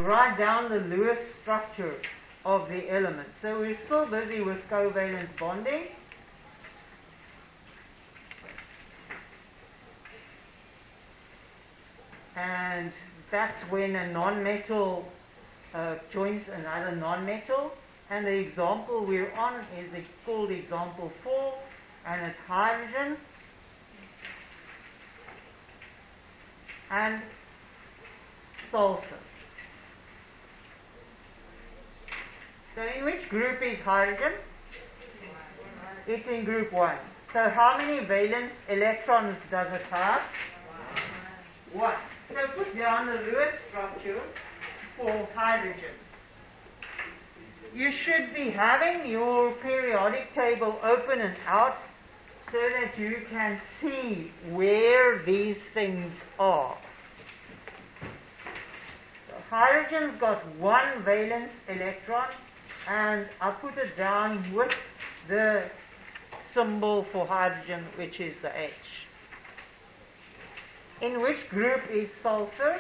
write down the Lewis structure of the element. So we're still busy with covalent bonding. And that's when a non-metal joins another non-metal. And the example we're on is called example 4, and it's hydrogen and sulfur. So in which group is hydrogen? It's in group 1. So how many valence electrons does it have? 1. So put down the Lewis structure for hydrogen. You should be having your periodic table open and out so that you can see where these things are. So hydrogen's got 1 valence electron, and I put it down with the symbol for hydrogen, which is the H. In which group is sulfur?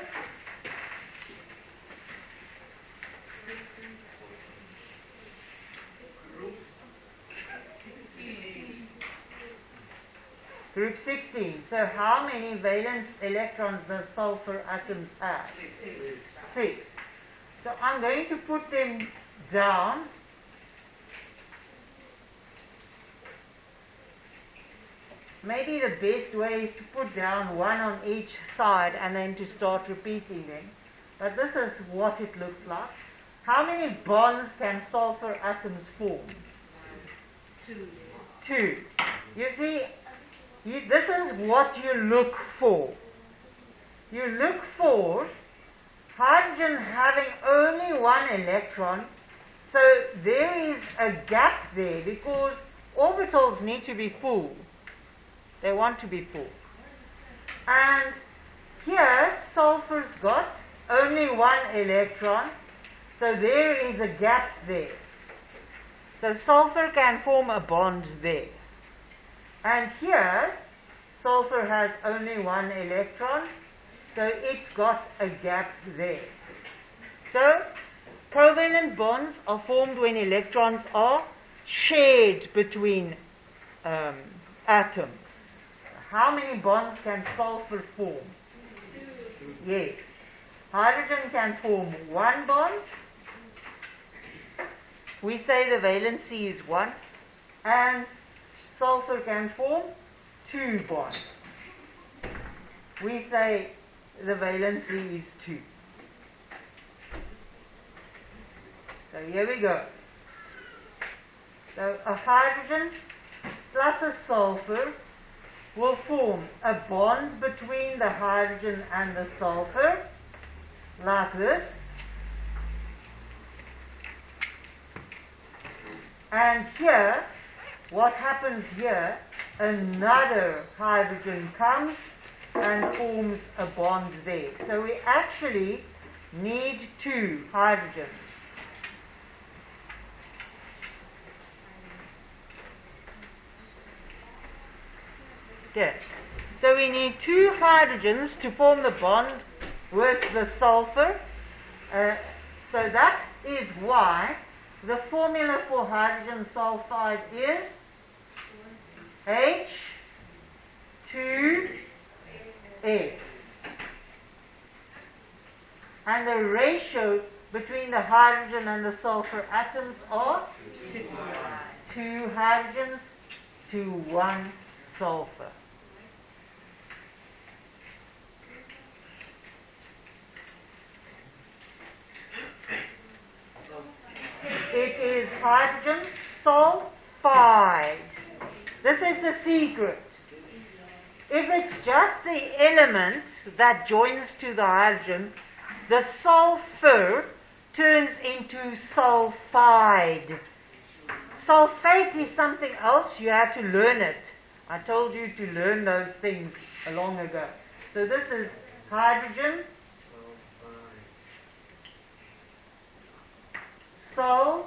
Group 16. So how many valence electrons does sulfur atoms have? 6. So I'm going to put them down. Maybe the best way is to put down 1 on each side and then to start repeating them. But this is what it looks like. How many bonds can sulfur atoms form? 2. You see, this is what you look for. You look for hydrogen having only 1 electron, so there is a gap there because orbitals need to be full. They want to be full. And here sulfur's got only 1 electron, so there is a gap there. So sulfur can form a bond there. And here, sulfur has only 1 electron, so it's got a gap there. So, covalent bonds are formed when electrons are shared between atoms. How many bonds can sulfur form? 2. Yes. Hydrogen can form 1 bond. We say the valency is 1. And sulfur can form 2 bonds. We say the valency is 2. So here we go. So a hydrogen plus a sulfur will form a bond between the hydrogen and the sulfur, like this. And here, what happens here, another hydrogen comes and forms a bond there. So we actually need 2 hydrogens. Okay. So we need 2 hydrogens to form the bond with the sulfur. So that is why the formula for hydrogen sulfide is H2S. And the ratio between the hydrogen and the sulfur atoms are 2 hydrogens to 1 sulfur. It is hydrogen sulfide. This is the secret. If it's just the element that joins to the hydrogen, the sulfur turns into sulfide. Sulfate is something else. You have to learn it. I told you to learn those things long ago. So this is hydrogen sulfide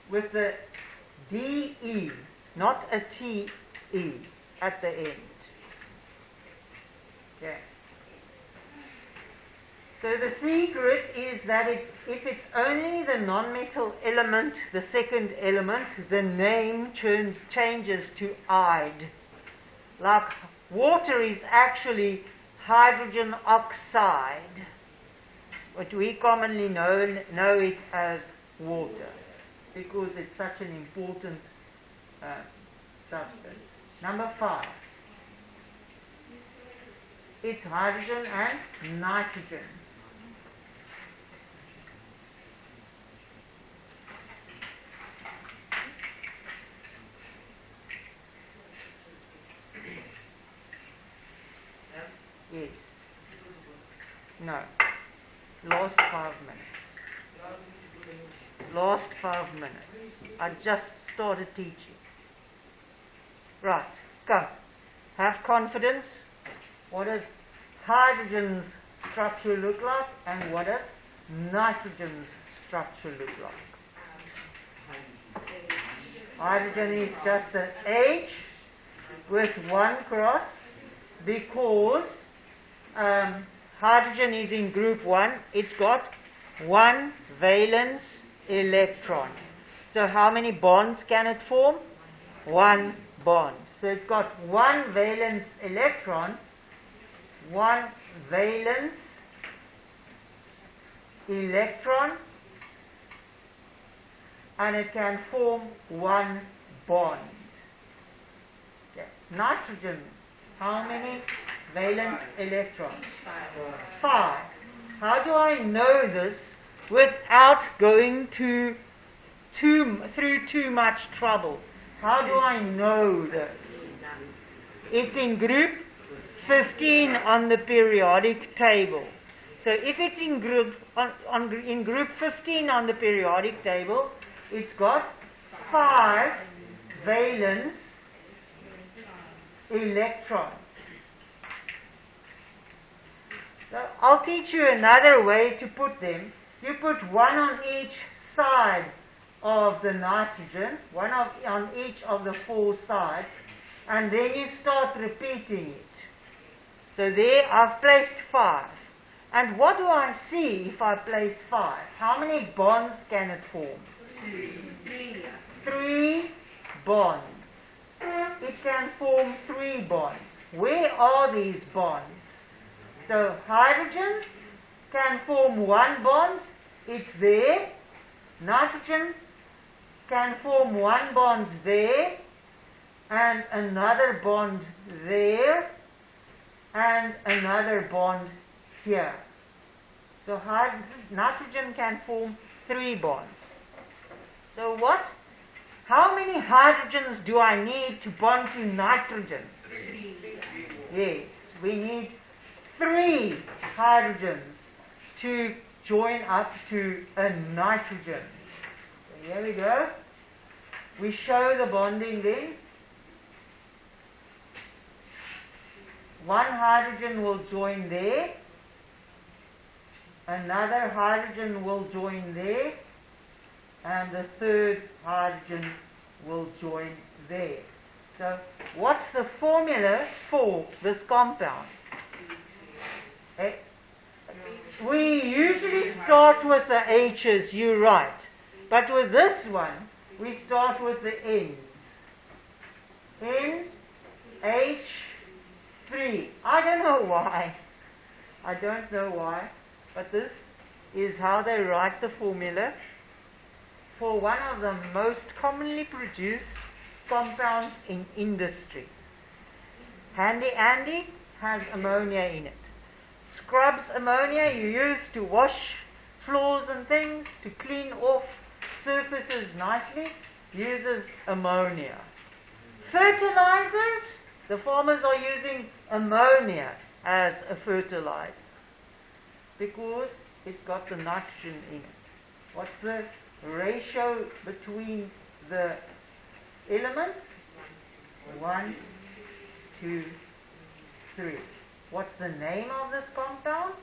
with the DE, not a TE at the end. Okay. So the secret is that if it's only the nonmetal element, the second element, the name changes to "ide." Like water is actually hydrogen oxide, but we commonly know it as water because it's such an important substance. Number 5. It's hydrogen and nitrogen. Yes. No. Last 5 minutes. Last 5 minutes. I just started teaching. Right. Go. Have confidence. What does hydrogen's structure look like? And what does nitrogen's structure look like? Hydrogen is just an H with 1 cross because hydrogen is in group 1. It's got 1 valence electron. So how many bonds can it form? 1 bond. So it's got 1 valence electron, 1 valence electron, and it can form 1 bond. Okay. Nitrogen, how many valence electrons? 5. How do I know this without going through too much trouble? How do I know this? It's in group 15 on the periodic table. So if it's in group 15 on the periodic table, it's got 5 valence electrons. So I'll teach you another way to put them. You put 1 on each side of the nitrogen, 1 on each of the 4 sides, and then you start repeating it. So there I've placed 5. And what do I see if I place 5? How many bonds can it form? 3 bonds. It can form 3 bonds. Where are these bonds? So hydrogen can form 1 bond. It's there. Nitrogen can form 1 bond there, and another bond there, and another bond here. So nitrogen can form 3 bonds. So what? How many hydrogens do I need to bond to nitrogen? 3. Yes, we need 3 hydrogens to join up to a nitrogen. So here we go. We show the bonding then. 1 hydrogen will join there. Another hydrogen will join there. And the 3rd hydrogen will join there. So what's the formula for this compound? We usually start with the H's, you're right. But with this one, we start with the N's. N, H, 3. I don't know why. I don't know why. But this is how they write the formula for one of the most commonly produced compounds in industry. Handy Andy has ammonia in it. Scrubs ammonia you use to wash floors and things, to clean off surfaces nicely, uses ammonia. Fertilizers, the farmers are using ammonia as a fertilizer because it's got the nitrogen in it. What's the ratio between the elements? 1, 2, 3. What's the name of this compound?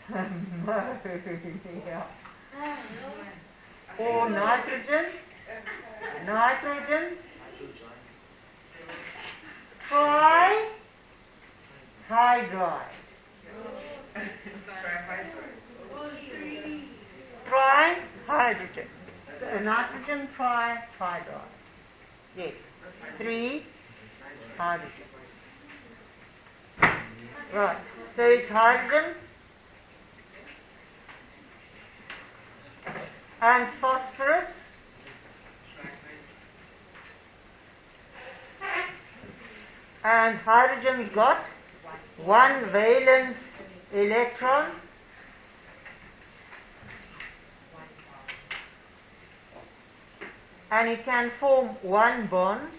Ammonia. Or nitrogen. Nitrogen. Trihydride. Trihydrogen. Nitrogen trihydride. Yes. 3 hydrogens. Right. So it's hydrogen and phosphorus and hydrogen's got 1 valence electron and it can form 1 bond,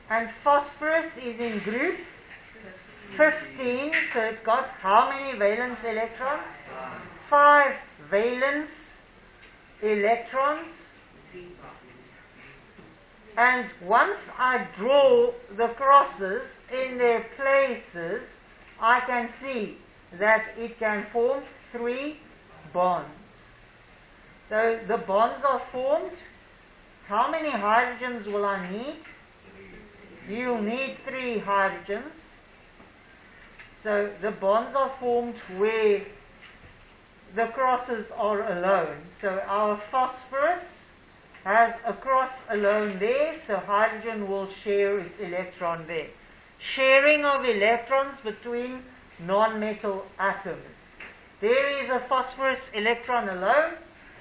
and phosphorus is in group 15, so it's got how many valence electrons? 5 valence electrons. And once I draw the crosses in their places, I can see that it can form 3 bonds. So the bonds are formed. How many hydrogens will I need? You'll need 3 hydrogens. So the bonds are formed where the crosses are alone. So our phosphorus has a cross alone there, so hydrogen will share its electron there. Sharing of electrons between non-metal atoms. There is a phosphorus electron alone,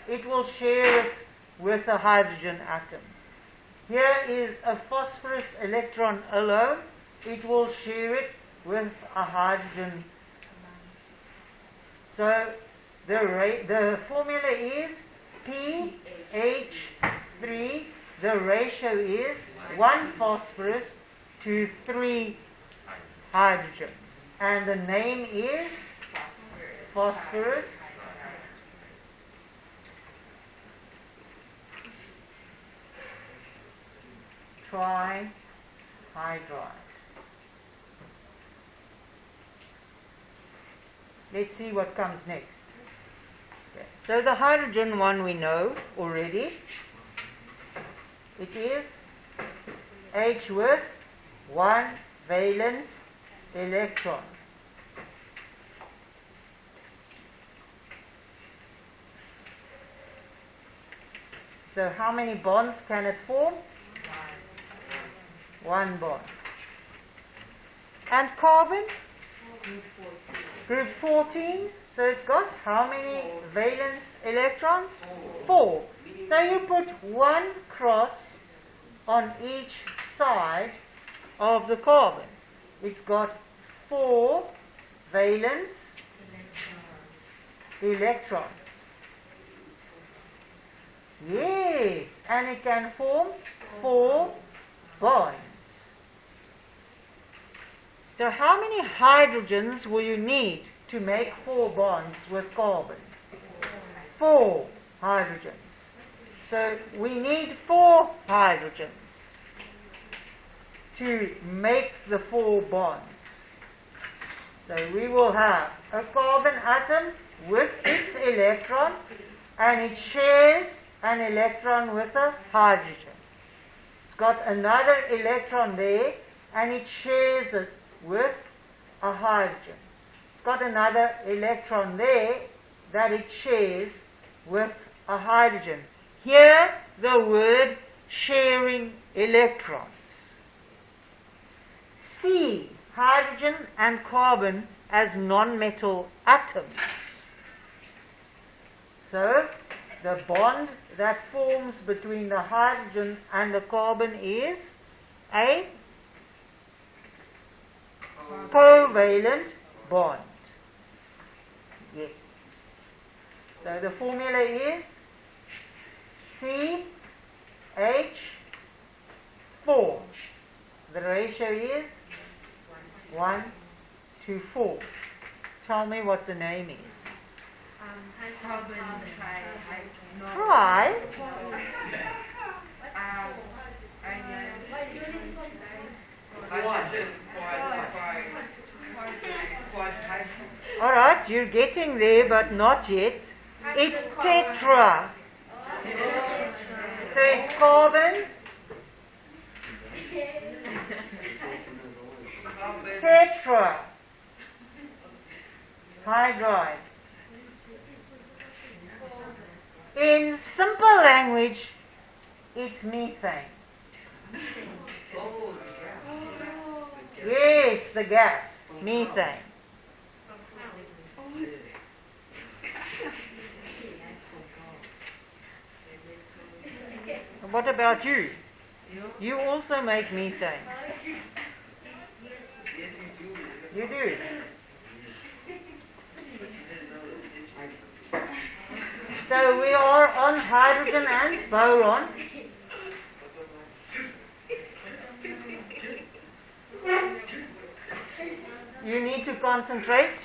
it will share it with a hydrogen atom. Here is a phosphorus electron alone, it will share it with a hydrogen. So the formula is pH3, the ratio is 1 phosphorus to 3 hydrogens. And the name is phosphorus trihydride. Let's see what comes next. Okay. So the hydrogen one we know already. It is H with 1 valence electron. So how many bonds can it form? 1 bond. And carbon? Group 14. So it's got how many valence electrons? 4. So you put 1 cross on each side of the carbon. It's got 4 valence electrons. Yes, and it can form 4 bonds. So how many hydrogens will you need to make 4 bonds with carbon? 4 hydrogens. So we need 4 hydrogens to make the 4 bonds. So we will have a carbon atom with its electron, and it shares an electron with a hydrogen. It's got another electron there, and it shares it with a hydrogen. It's got another electron there that it shares with a hydrogen. Here the word sharing electrons. See hydrogen and carbon as non-metal atoms. So the bond that forms between the hydrogen and the carbon is a covalent bond. Yes. So the formula is CH4. The ratio is 1 to 4. Tell me what the name is. Try. All right, you're getting there, but not yet. It's tetra. So it's carbon, tetra, hydride. In simple language, it's methane. Yes, the gas, methane. What about you? You also make methane. You do. So we are on hydrogen and boron. You need to concentrate.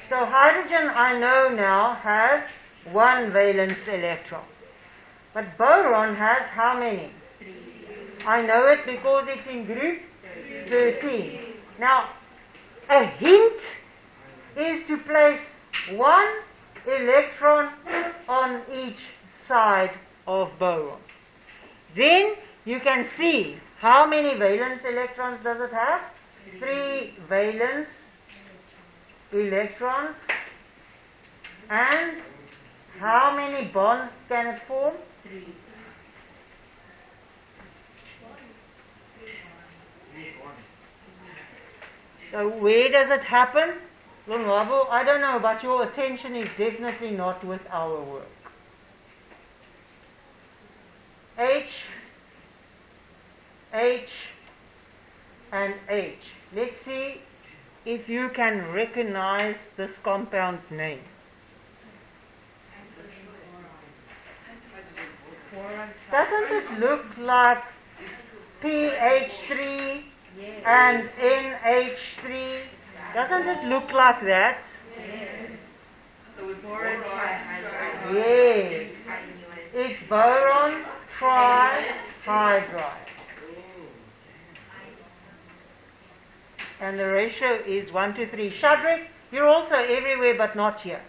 So hydrogen, I know now, has one valence electron. But boron has how many? I know it because it's in group 13. Now, a hint is to place one electron on each side of boron. Then you can see how many valence electrons does it have? 3 valence electrons. And how many bonds can it form? 3. So where does it happen? Lonwabo, I don't know, but your attention is definitely not with our work. H, H, and H. Let's see if you can recognize this compound's name. Doesn't it look like PH3 and NH3? Doesn't it look like that? Yes. So it's boron trihydride. Yes. It's boron trihydride. And the ratio is 1 to 3. Shadrach, you're also everywhere but not here.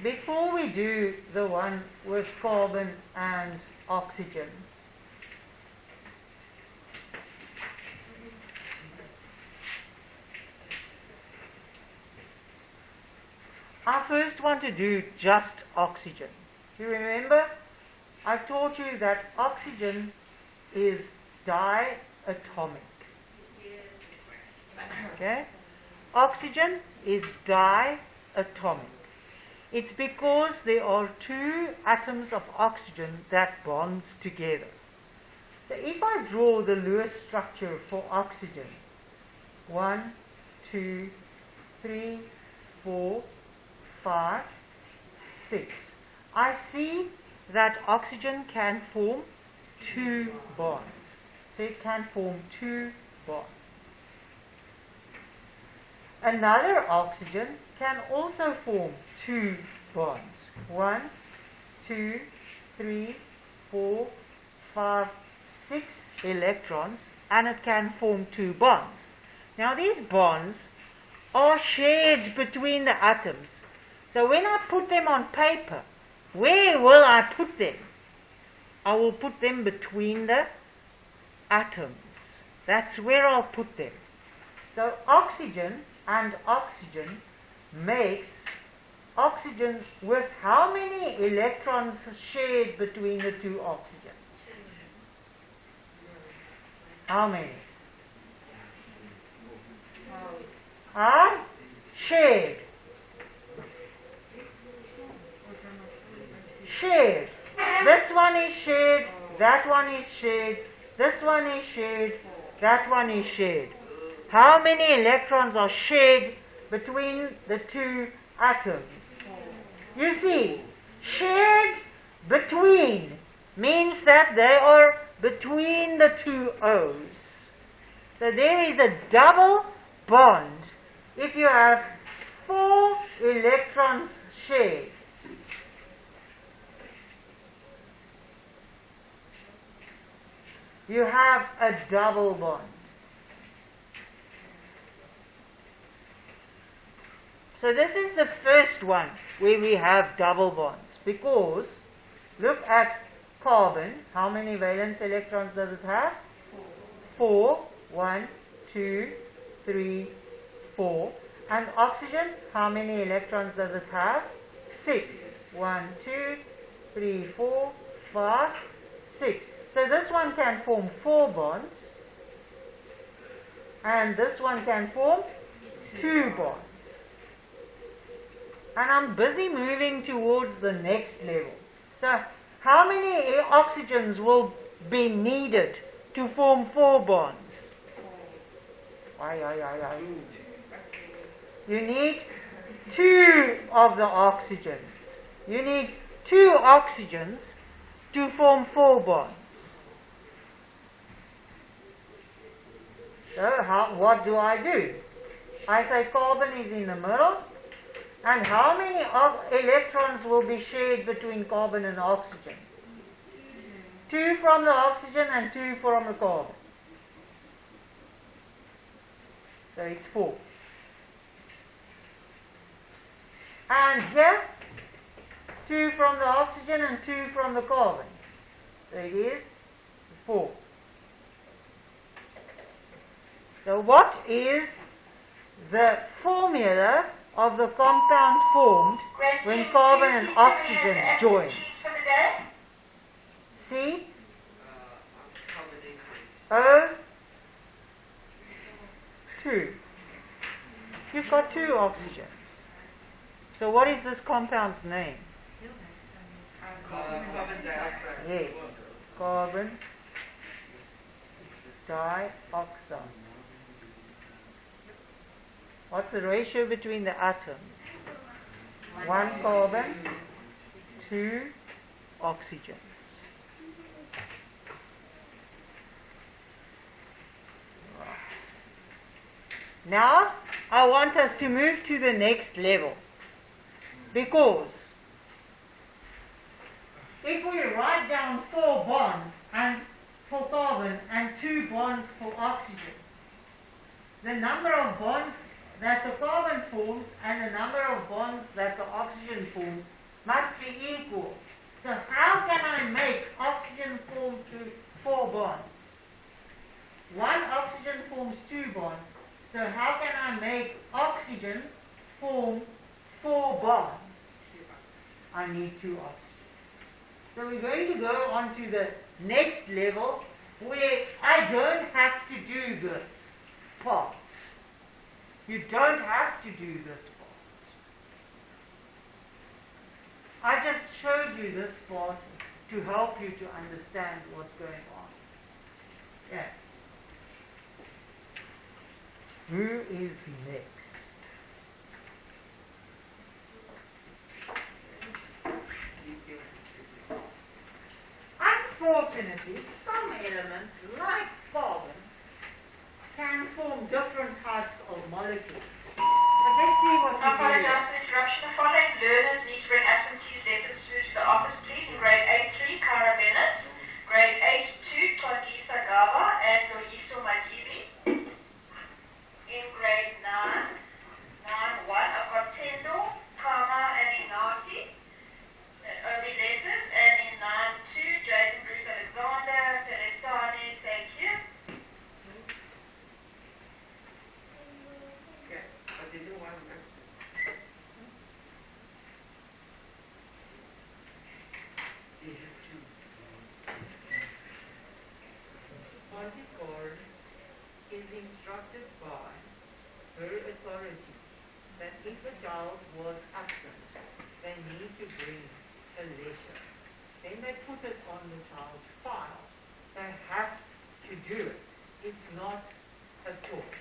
Before we do the one with carbon and oxygen, I first want to do just oxygen. You remember? I taught you that oxygen is diatomic. Okay? Oxygen is diatomic. It's because there are 2 atoms of oxygen that bonds together. So if I draw the Lewis structure for oxygen, 1, 2, 3, 4, 5, 6. I see that oxygen can form 2 bonds. So it can form 2 bonds. Another oxygen can also form 2 bonds. 1, 2, 3, 4, 5, 6 electrons, and it can form 2 bonds. Now these bonds are shared between the atoms. So when I put them on paper, where will I put them? I will put them between the atoms. That's where I'll put them. So oxygen and oxygen makes oxygen with how many electrons shared between the 2 oxygens? How many? Are shared. Shared. This one is shared, that one is shared, this one is shared, that one is shared. How many electrons are shared between the 2 atoms? You see, shared between means that they are between the 2 O's. So there is a double bond if you have 4 electrons shared. you have a double bond. So this is the first one where we have double bonds, because look at carbon. How many valence electrons does it have? 4. 1, 2, 3, 4. And oxygen, how many electrons does it have? 6. 1, 2, 3, 4, 5, 6. So this one can form 4 bonds, and this one can form 2 bonds. And I'm busy moving towards the next level. So how many oxygens will be needed to form 4 bonds? You need 2 of the oxygens. You need 2 oxygens to form 4 bonds. So what do? I say carbon is in the middle. And how many electrons will be shared between carbon and oxygen? 2 from the oxygen and 2 from the carbon. So it's 4. And here, 2 from the oxygen and 2 from the carbon. So it is 4. So what is the formula of the compound formed when carbon and oxygen join? C O 2. You've got 2 oxygens. So what is this compound's name? Carbon dioxide. Yes, carbon dioxide. What's the ratio between the atoms? 1 carbon, 2 oxygens. Right. Now, I want us to move to the next level. Because if we write down 4 bonds and for carbon and 2 bonds for oxygen, the number of bonds that the carbon forms and the number of bonds that the oxygen forms must be equal. So how can I make oxygen form 4 bonds? 1 oxygen forms 2 bonds. So how can I make oxygen form 4 bonds? I need 2 oxygens. So we're going to go on to the next level where I don't have to do this part. You don't have to do this part. I just showed you this part to help you to understand what's going on. Yeah. Who is next? Unfortunately, some elements, like carbon, can form different types of molecules. But let's see what we do. Apologize for the interruption. The following learners need to bring absentee letters through to the office, please. In grade 8-3, Kara Bennett. Grade 8-2, Tondisa Gaba and Loyiso Majibi. In grade 9-1, I've got Tendo, Kama and Inati. Only letters. And in 9-2, Jason Bruce Alexander, Teresani, thank you. Is instructed by her authority that if a child was absent, they need to bring a letter. Then they put it on the child's file. They have to do it. It's not a choice.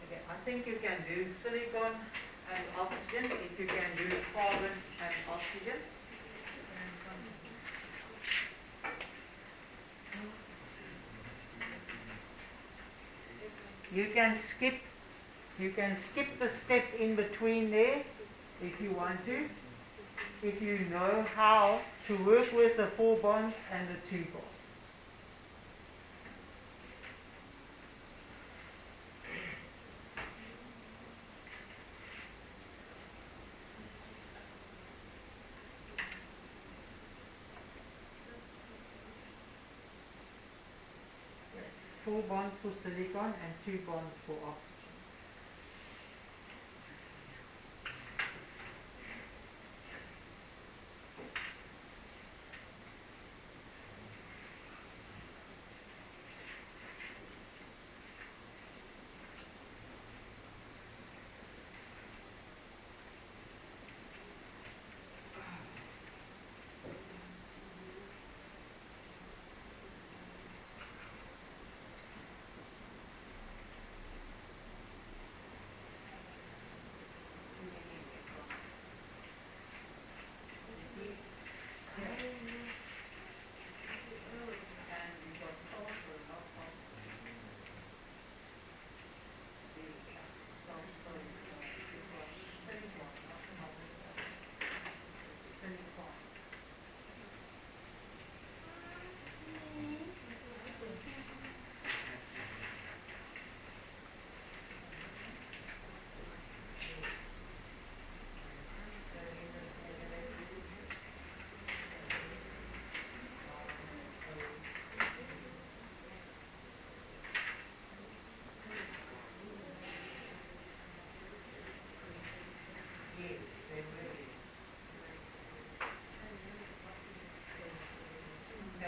Okay, I think you can do silicon and oxygen if you can do carbon and oxygen. You can skip the step in between there if you want to. if you know how to work with the 4 bonds and the 2 bonds. Four bonds for silicon and 2 bonds for oxygen.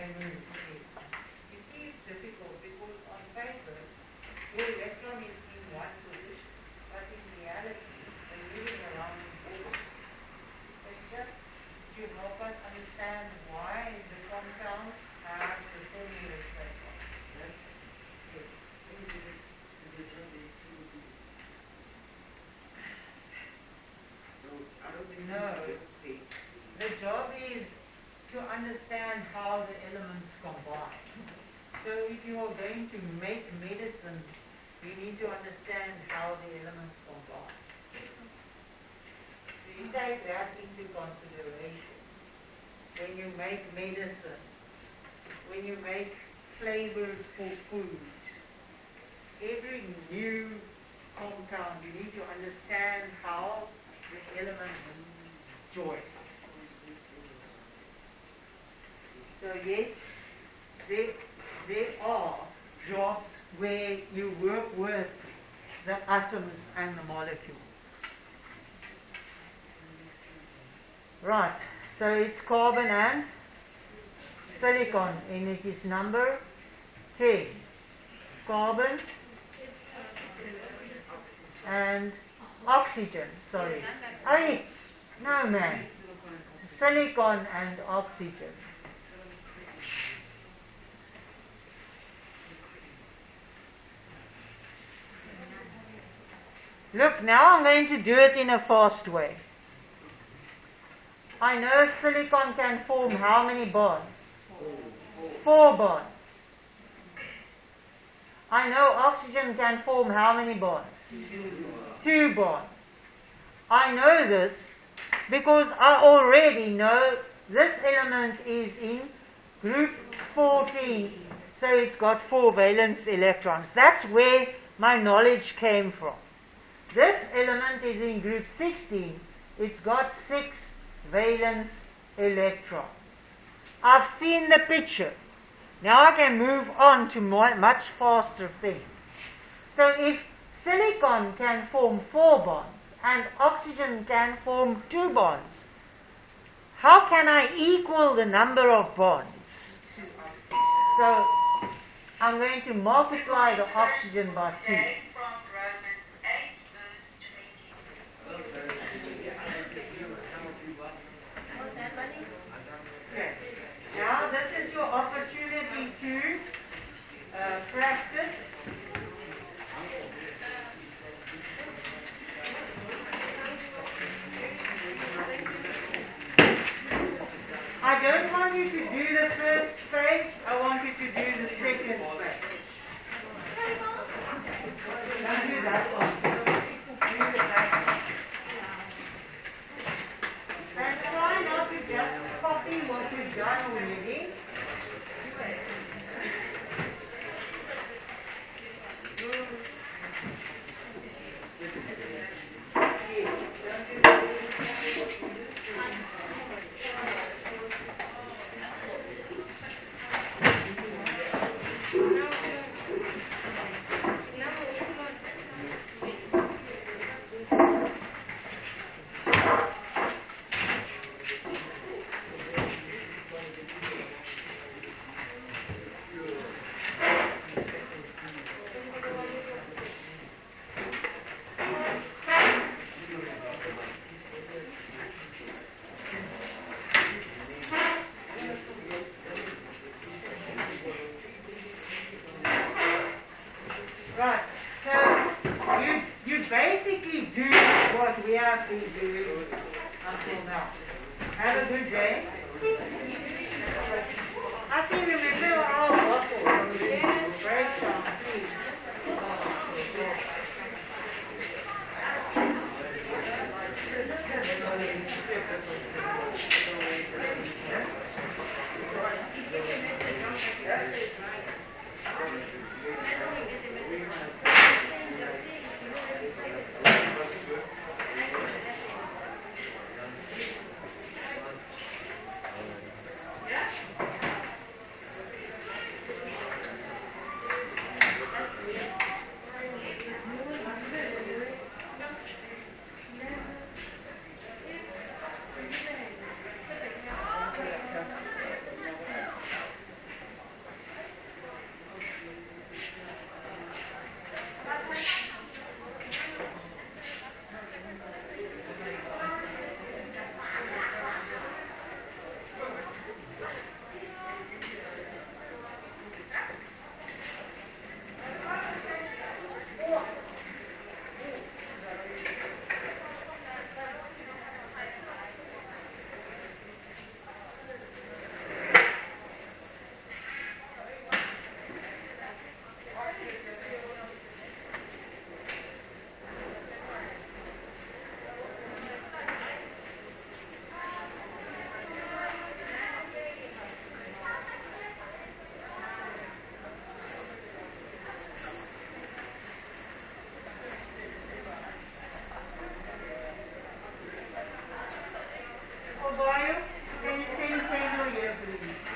You see, it's difficult because on paper, your electron is in one position, but in reality, they're moving around in orbits. It's just to help us understand why the compounds have the formulas they have. Yes. No. The job is to understand how the elements combine. So if you are going to make medicine, you need to understand how the elements combine. So you take that into consideration when you make medicines, when you make flavors for food. Every new compound, you need to understand how the elements join. So yes, there are jobs where you work with the atoms and the molecules. Right, so it's carbon and silicon, and it is number 10. Carbon and oxygen, sorry. Oh, no man. Silicon and oxygen. Look, now I'm going to do it in a fast way. I know silicon can form how many bonds? 4 bonds. I know oxygen can form how many bonds? 2 bonds. I know this because I already know this element is in group 14, so it's got 4 valence electrons. That's where my knowledge came from. This element is in group 16. It's got 6 valence electrons. I've seen the picture. Now I can move on to much faster things. So if silicon can form 4 bonds and oxygen can form 2 bonds, how can I equal the number of bonds? So I'm going to multiply the oxygen by 2. Now this is your opportunity to practice. I don't want you to do the first page, I want you to do the second page. Don't do that one. Do the back one. And try done already. Right, so you basically do what we have been doing until now. Have a good day. I see we remember our bottle. Break down, please. Can you send Taylor here, please?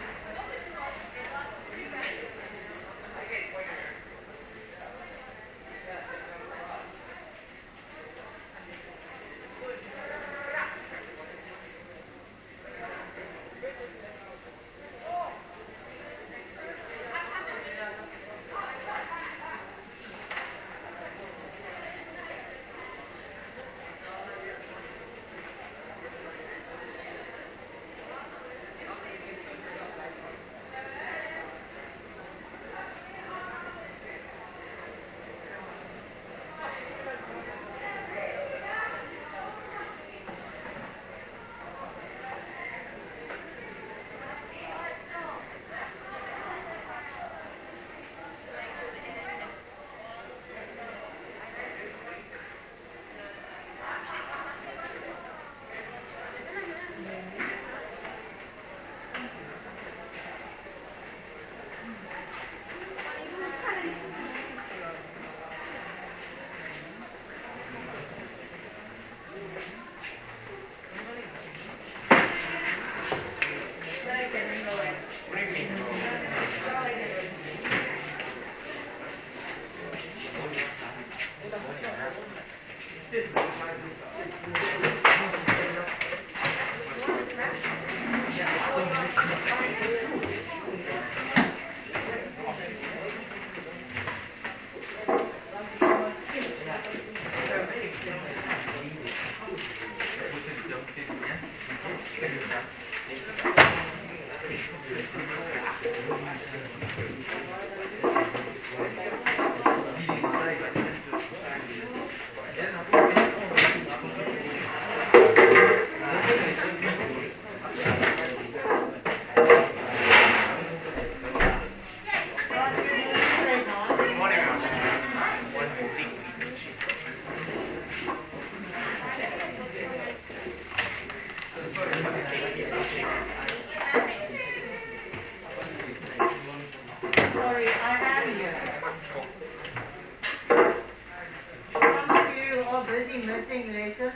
busy missing lessons.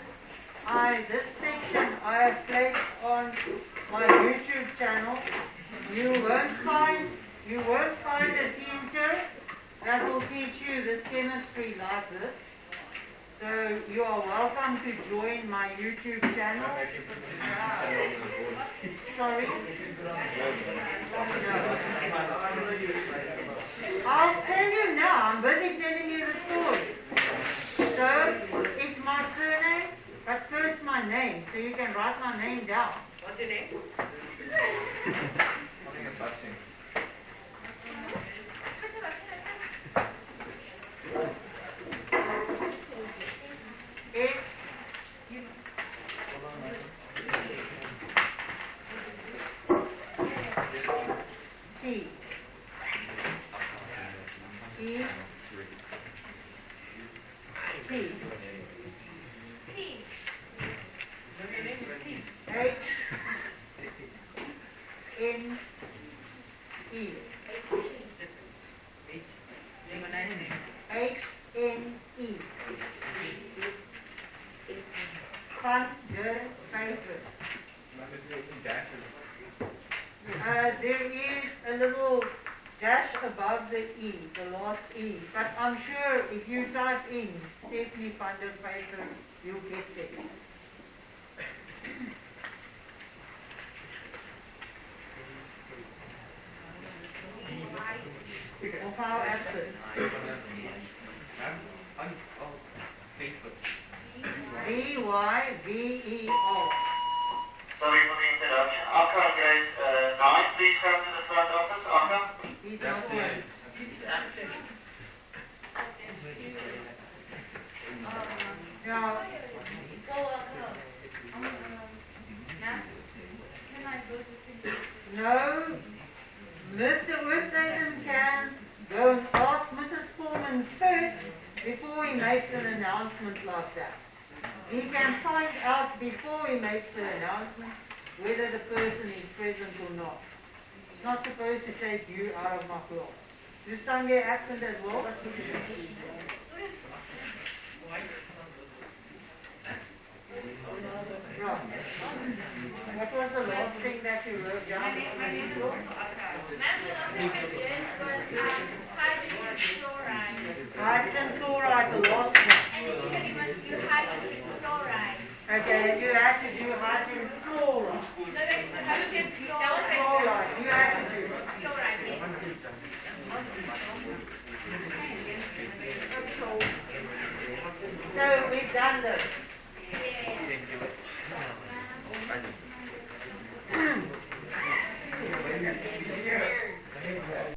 This section I have placed on my YouTube channel. You won't find a teacher that will teach you this chemistry like this. So you are welcome to join my YouTube channel. Sorry? I'll tell you now, I'm busy telling you the story. So, it's my surname, but first my name, so you can write my name down. What's your name? S T E P H N E H N E Van der Vijver. There is a little dash above the E, the last E. But I'm sure if you type in Stephanie van der Vijver, you'll get there. Of our absence. V-Y-V-E-R. Sorry for the interruption. Akka in grade 9, please come to the front office. Akka. He's not here. Now, no, Mr. Oosthuizen can go and ask Mrs. Foreman first before he makes an announcement like that. He can find out before he makes the announcement whether the person is present or not. He's not supposed to take you out of my class. You sung your accent as well? Right. What was the last thing that you wrote down? My name is also Akka. Ma'am, hydrogen chloride. Hydrogen chloride, the last one. And he said he wants to do hydrogen chloride. Okay, you have to do hydrogen chloride. No, it's hydrogen chloride. Chloride, you have to do. Chloride, yes. So we've done this. Yeah.